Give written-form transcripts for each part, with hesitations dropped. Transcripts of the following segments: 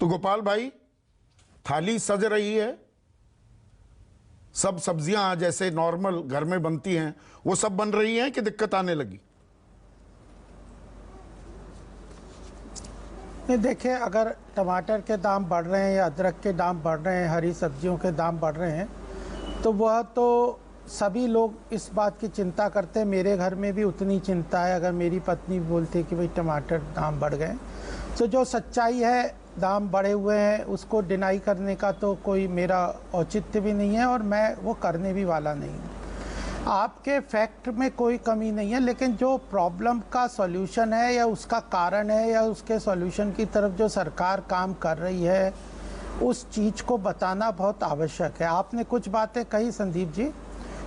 तो गोपाल भाई, थाली सज रही है, सब सब्जियां जैसे नॉर्मल घर में बनती हैं वो सब बन रही हैं कि दिक्कत आने लगी? नहीं, देखिए, अगर टमाटर के दाम बढ़ रहे हैं या अदरक के दाम बढ़ रहे हैं, हरी सब्जियों के दाम बढ़ रहे हैं, तो वह तो सभी लोग इस बात की चिंता करते हैं। मेरे घर में भी उतनी चिंता है। अगर मेरी पत्नी बोलती कि भाई टमाटर दाम बढ़ गए, तो जो सच्चाई है, दाम बढ़े हुए हैं, उसको डिनाई करने का तो कोई मेरा औचित्य भी नहीं है और मैं वो करने भी वाला नहीं हूँ। आपके फैक्ट में कोई कमी नहीं है, लेकिन जो प्रॉब्लम का सॉल्यूशन है या उसका कारण है या उसके सॉल्यूशन की तरफ जो सरकार काम कर रही है, उस चीज़ को बताना बहुत आवश्यक है। आपने कुछ बातें कही संदीप जी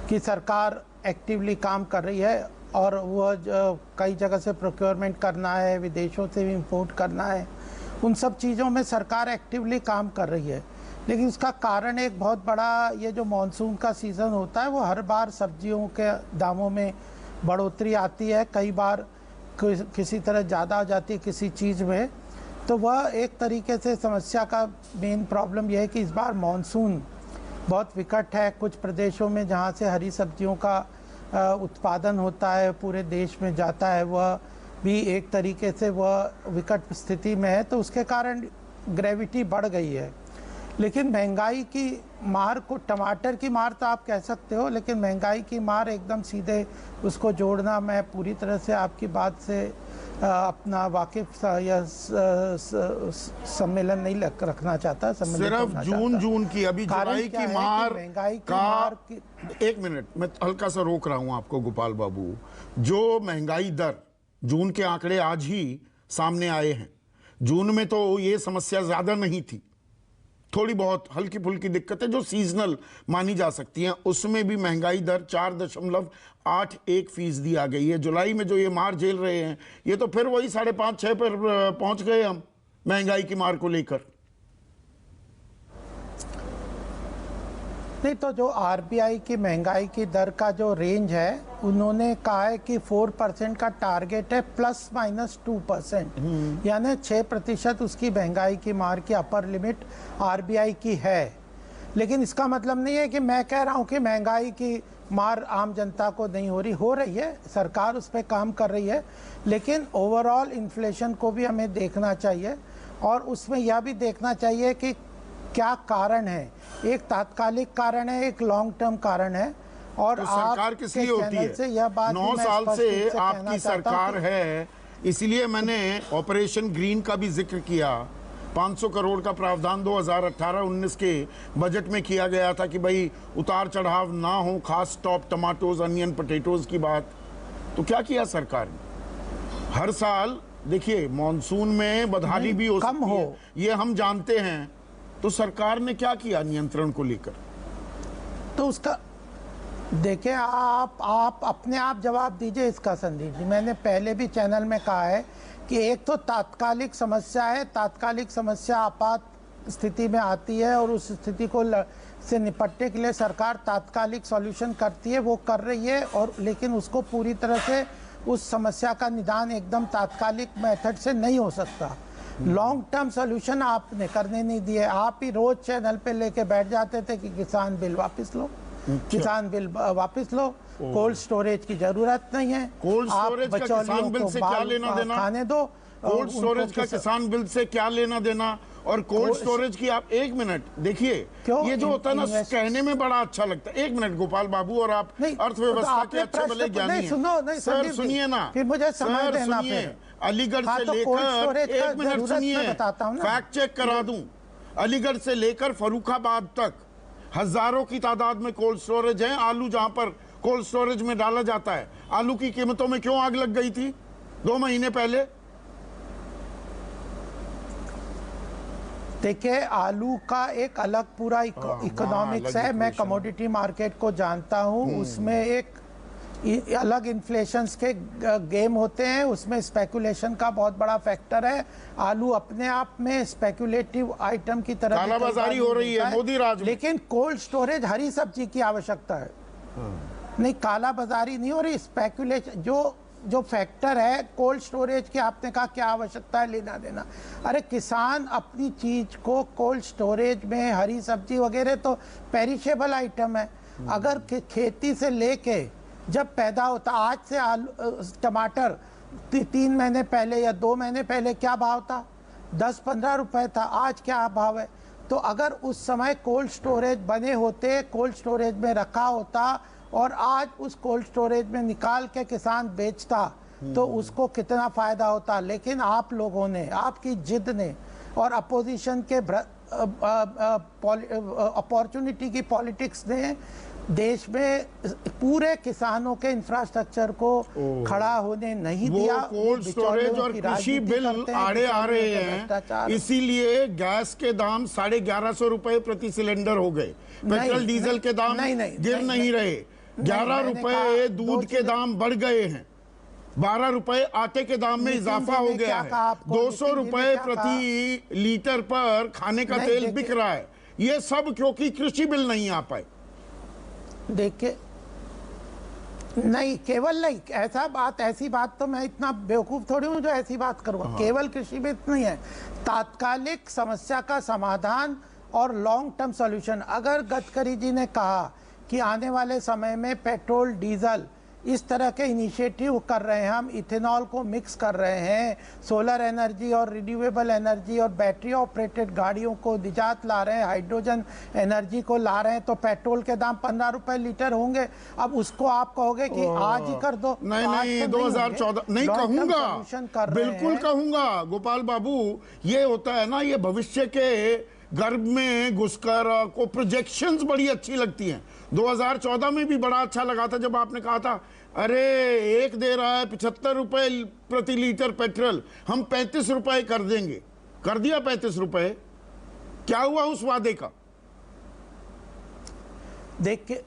कि सरकार एक्टिवली काम कर रही है और वह कई जगह से प्रोक्योरमेंट करना है, विदेशों से भी इंपोर्ट करना है, उन सब चीज़ों में सरकार एक्टिवली काम कर रही है। लेकिन उसका कारण एक बहुत बड़ा, ये जो मानसून का सीज़न होता है, वो हर बार सब्जियों के दामों में बढ़ोतरी आती है। कई बार किसी तरह ज़्यादा हो जाती है किसी चीज़ में, तो वह एक तरीके से समस्या का मेन प्रॉब्लम यह है कि इस बार मानसून बहुत विकट है। कुछ प्रदेशों में जहाँ से हरी सब्जियों का उत्पादन होता है, पूरे देश में जाता है, वह भी एक तरीके से वह विकट स्थिति में है, तो उसके कारण ग्रेविटी बढ़ गई है। लेकिन महंगाई की मार को, टमाटर की मार तो आप कह सकते हो, लेकिन महंगाई की मार एकदम सीधे उसको जोड़ना, मैं पूरी तरह से आपकी बात से अपना वाकिफ या सम्मेलन नहीं रखना चाहता। सिर्फ जून की, अभी जुलाई की मार, महंगाई की मार की। एक मिनट, मैं हल्का सा रोक रहा हूं आपको गोपाल बाबू। जो महंगाई दर, जून के आंकड़े आज ही सामने आए हैं। जून में तो ये समस्या ज्यादा नहीं थी, थोड़ी बहुत हल्की फुल्की दिक्कतें जो सीजनल मानी जा सकती हैं, उसमें भी महंगाई दर 4.81% आ गई है। जुलाई में जो ये मार झेल रहे हैं, ये तो फिर वही 5.5-6 पर पहुंच गए हम महंगाई की मार को लेकर। नहीं, तो जो आरबीआई की महंगाई की दर का जो रेंज है, उन्होंने कहा है कि 4% का टारगेट है, ±2%, यानी 6% उसकी महंगाई की मार की अपर लिमिट आरबीआई की है। लेकिन इसका मतलब नहीं है कि मैं कह रहा हूं कि महंगाई की मार आम जनता को नहीं हो रही है। सरकार उस पर काम कर रही है, लेकिन ओवरऑल इन्फ्लेशन को भी हमें देखना चाहिए और उसमें यह भी देखना चाहिए कि क्या कारण है। एक तात्कालिक कारण है, एक लॉन्ग टर्म कारण है। और तो सरकार किस लिए होती है? से यह बात 9 साल से आपकी सरकार है, इसलिए मैंने ऑपरेशन ग्रीन का भी जिक्र किया। 500 करोड़ का प्रावधान 2018-19 के बजट में किया गया था कि भाई उतार चढ़ाव ना हो, खास टॉप टमाटोज, अनियन, पोटैटोज की बात। तो क्या किया सरकार ने? हर साल देखिए मानसून में बदहाली भी हो सकती है, ये हम जानते हैं। तो सरकार ने क्या किया नियंत्रण को लेकर? तो उसका देखिए, आप अपने आप जवाब दीजिए इसका संदीप जी। मैंने पहले भी चैनल में कहा है कि एक तो तात्कालिक समस्या है, तात्कालिक समस्या आपात स्थिति में आती है और उस स्थिति को से निपटने के लिए सरकार तात्कालिक सॉल्यूशन करती है, वो कर रही है। और लेकिन उसको पूरी तरह से उस समस्या का निदान एकदम तात्कालिक मेथड से नहीं हो सकता। लॉन्ग टर्म सॉल्यूशन आपने करने नहीं दिए। आप ही रोज चैनल पे लेके बैठ जाते थे कि किसान बिल वापस लो, किसान बिल वापस लो, कोल्ड स्टोरेज की जरूरत नहीं है। कोल्ड स्टोरेज का किसान बिल से क्या लेना देना? खाने दो। कोल्ड स्टोरेज का किसान बिल से क्या लेना देना? और कोल्ड स्टोरेज की आप, एक मिनट देखिए, ये जो होता है ना, कहने में बड़ा अच्छा लगता है। एक मिनट गोपाल बाबू, और आप अर्थव्यवस्था के अच्छे भले ज्ञानी हैं। सर सुनिए ना, फिर मुझे समय देना। अलीगढ़ से लेकर, एक मिनट सुनिए, फैक्ट चेक करा दूं, अलीगढ़ से लेकर फर्रुखाबाद तक हजारों की तादाद में कोल्ड स्टोरेज है। आलू जहां पर कोल्ड स्टोरेज में डाला जाता है, आलू की कीमतों में क्यों आग लग गई थी 2 महीने पहले? देखिए, आलू का एक अलग पूरा इकोनॉमिक्स है। मैं कमोडिटी मार्केट को जानता हूं, उसमें एक अलग इन्फ्लेशन के गेम होते हैं, उसमें स्पेकुलेशन का बहुत बड़ा फैक्टर है। आलू अपने आप में स्पेकुलेटिव आइटम की तरह कालाबाजारी हो रही है मोदी राज में। लेकिन कोल्ड स्टोरेज हरी सब्जी की आवश्यकता है। नहीं, कालाबाजारी नहीं हो रही, स्पेकुलेशन। जो जो फैक्टर है कोल्ड स्टोरेज की, आपने कहा क्या आवश्यकता है लेना देना। अरे किसान अपनी चीज को कोल्ड स्टोरेज में, हरी सब्जी वगैरह तो पेरिशेबल आइटम है, अगर खेती से लेके जब पैदा होता, आज से आलू टमाटर 3 महीने पहले या 2 महीने पहले क्या भाव था? 10-15 रुपए था, आज क्या भाव है? तो अगर उस समय कोल्ड स्टोरेज बने होते, कोल्ड स्टोरेज में रखा होता और आज उस कोल्ड स्टोरेज में निकाल के किसान बेचता तो उसको कितना फायदा होता। लेकिन आप लोगों ने, आपकी जिद ने और अपोजिशन के अपॉर्चुनिटी की पॉलिटिक्स ने देश में पूरे किसानों के इंफ्रास्ट्रक्चर को खड़ा होने नहीं दिया। कोल्ड स्टोरेज और कृषि बिल आड़े आ रहे हैं, इसीलिए गैस के दाम 1150 रुपए प्रति सिलेंडर हो गए, पेट्रोल डीजल के दाम गिर नहीं रहे, 11 रुपए दूध के दाम बढ़ गए हैं, 12 रुपए आटे के दाम में इजाफा हो गया है, 200 रुपए प्रति लीटर पर खाने का तेल बिक रहा है। ये सब क्योंकि कृषि बिल नहीं आ पाए। देखिए, नहीं केवल नहीं, ऐसी बात तो मैं इतना बेवकूफ थोड़ी हूँ जो ऐसी बात करूँगा। केवल कृषि में नहीं है, तात्कालिक समस्या का समाधान और लॉन्ग टर्म सॉल्यूशन। अगर गडकरी जी ने कहा कि आने वाले समय में पेट्रोल डीजल इस तरह के इनिशिएटिव कर रहे हैं, हम इथेनॉल को मिक्स कर रहे हैं, सोलर एनर्जी और रिन्यूएबल एनर्जी और बैटरी ऑपरेटेड गाड़ियों को निजात ला रहे हैं, हाइड्रोजन एनर्जी को ला रहे हैं, तो पेट्रोल के दाम 15 रुपए लीटर होंगे। अब उसको आप कहोगे कि आज ही कर दो? नहीं, 2014 नहीं कहूंगा, बिल्कुल कहूंगा गोपाल बाबू। ये होता है ना, ये भविष्य के गर्भ में घुसकर को प्रोजेक्शंस बड़ी अच्छी लगती हैं। 2014 में भी बड़ा अच्छा लगा था जब आपने कहा था अरे एक दे रहा है 75 रुपए प्रति लीटर पेट्रोल, हम 35 रुपए कर देंगे, कर दिया 35 रुपए। क्या हुआ उस वादे का? देखिए,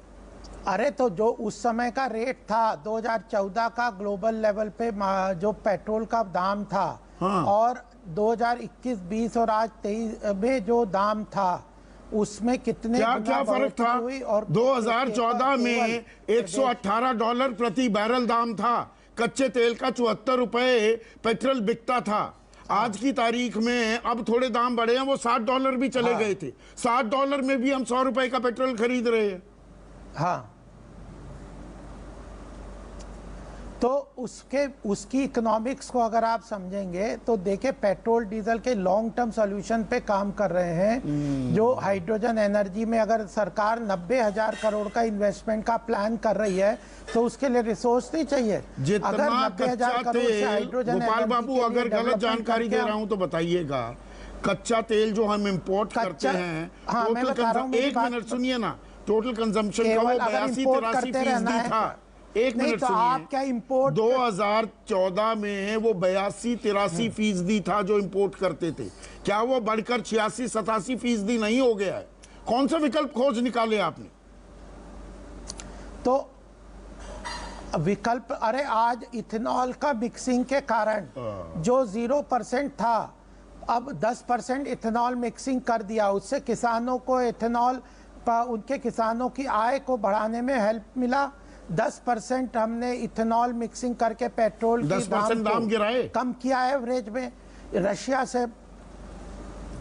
अरे तो जो उस समय का रेट था 2014 का ग्लोबल लेवल पे जो पेट्रोल का दाम था, और 2021-20 और आज 23 में जो दाम था, उसमें कितने क्या फर्क था? और 2014 में $118 प्रति बैरल दाम था, कच्चे तेल का 74 रुपए पेट्रोल बिकता था। आज की तारीख में अब थोड़े दाम बढ़े हैं, वो $60 भी चले गए थे। $60 में भी हम 100 रुपए का पेट्रोल खरीद रहे हैं। हाँ, तो उसकी इकोनॉमिक्स को अगर आप समझेंगे तो देखिए, पेट्रोल डीजल के लॉन्ग टर्म सॉल्यूशन पे काम कर रहे हैं। जो हाइड्रोजन एनर्जी में अगर सरकार 90,000 करोड़ का इन्वेस्टमेंट का प्लान कर रही है तो उसके लिए रिसोर्स नहीं चाहिए। अगर 90,000 करोड़ से हाइड्रोजन, गोपाल बाबू अगर गलत जानकारी दे रहा हूं तो बताइएगा। कच्चा तेल जो हम इम्पोर्ट करते हैं, एक मिनट सुनिए ना, टोटल कंजम्पशन का वो 82-83% था। एक मिनट सुनिए, आप क्या इंपोर्ट 2014 में वो 82-83% था जो इंपोर्ट करते थे, क्या वो बढ़कर 86-87% नहीं हो गया है? कौन सा विकल्प खोज निकाले आपने? तो विकल्प, अरे आज इथेनॉल का मिक्सिंग के कारण जो 0% था, अब 10% इथेनॉल मिक्सिंग कर दिया, उससे किसानों को इथेनॉल, उनके किसानों की आय को बढ़ाने में हेल्प मिला। 10% हमने इथेनॉल मिक्सिंग करके पेट्रोल की दाम गिराए, कम किया एवरेज में रशिया से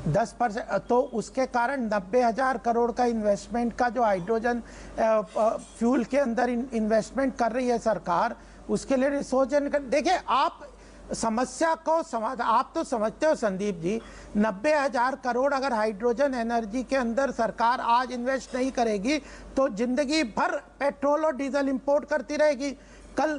10%। तो उसके कारण 90,000 करोड़ का इन्वेस्टमेंट का जो हाइड्रोजन फ्यूल के अंदर इन्वेस्टमेंट कर रही है सरकार, उसके लिए रिसोर्स। देखिए, आप समस्या को आप तो समझते हो संदीप जी, 90,000 करोड़ अगर हाइड्रोजन एनर्जी के अंदर सरकार आज इन्वेस्ट नहीं करेगी तो जिंदगी भर पेट्रोल और डीजल इंपोर्ट करती रहेगी। कल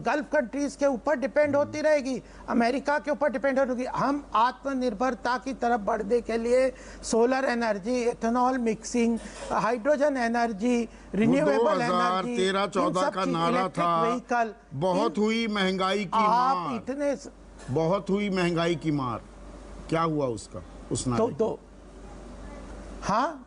गल्फ कंट्रीज के ऊपर डिपेंड होती रहेगी, अमेरिका के ऊपर डिपेंड होगी। हम आत्मनिर्भरता की तरफ बढ़ने के लिए solar energy, ethanol mixing, hydrogen energy, renewable energy, 2013-14 का नारा था, व्हीकल, बहुत हुई महंगाई की मार, इतने बहुत हुई महंगाई की मार। क्या हुआ उसका, उस नारे? तो हाँ,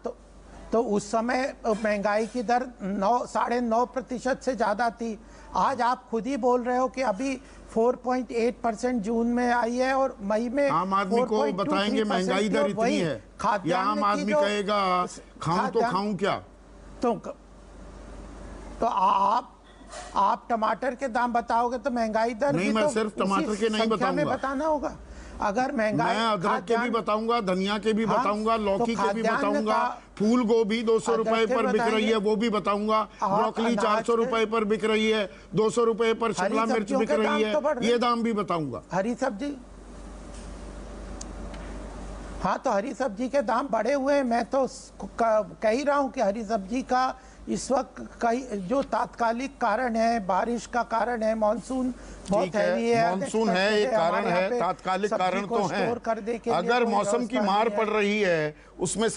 तो उस समय महंगाई की दर 9.5% से ज्यादा थी। आज आप खुद ही बोल रहे हो कि अभी 4.8% जून में आई है और मई में आम आदमी को बताएंगे महंगाई दर इतनी है, या आम आदमी कहेगा खाऊं तो खाऊं क्या? तो आप आप टमाटर के दाम बताओगे तो महंगाई दर नहीं, भी मैं तो सिर्फ टमाटर उसी के नहीं संख्या में बताऊंगा। बताना होगा। अगर महंगाई, मैं अदरक के भी बताऊंगा, धनिया के भी हाँ, बताऊंगा, लौकी तो के भी खाद्यान्न बताऊंगा, का- फूल गोभी 200 अदरक रुपए के पर बिक रही बताएंगे। है, वो भी बताऊंगा, ब्रोकली अनाज 400 के- रुपए पर बिक रही है, 200 रुपए पर शिमला मिर्च सब्जियों बिक के रही दाम तो बढ़ है, रहे ये हैं। दाम भी बताऊंगा। हरी सब्जी, हाँ तो हरी सब्जी के दाम बढ़े हुए हैं। मैं तो कह ही रहा हूँ कि हरी सब्जी का इस वक्त कई जो तात्कालिक कारण है, बारिश का कारण है, मानसून बहुत ठीक हैवी है, है, मानसून है, एक कारण हमारे यहाँ है, पे तात्कालिक सब्जी कारण को तो स्टोर करने के है। लिए अगर कोई मौसम की व्यवस्था मार नहीं है। पड़ रही है उसमें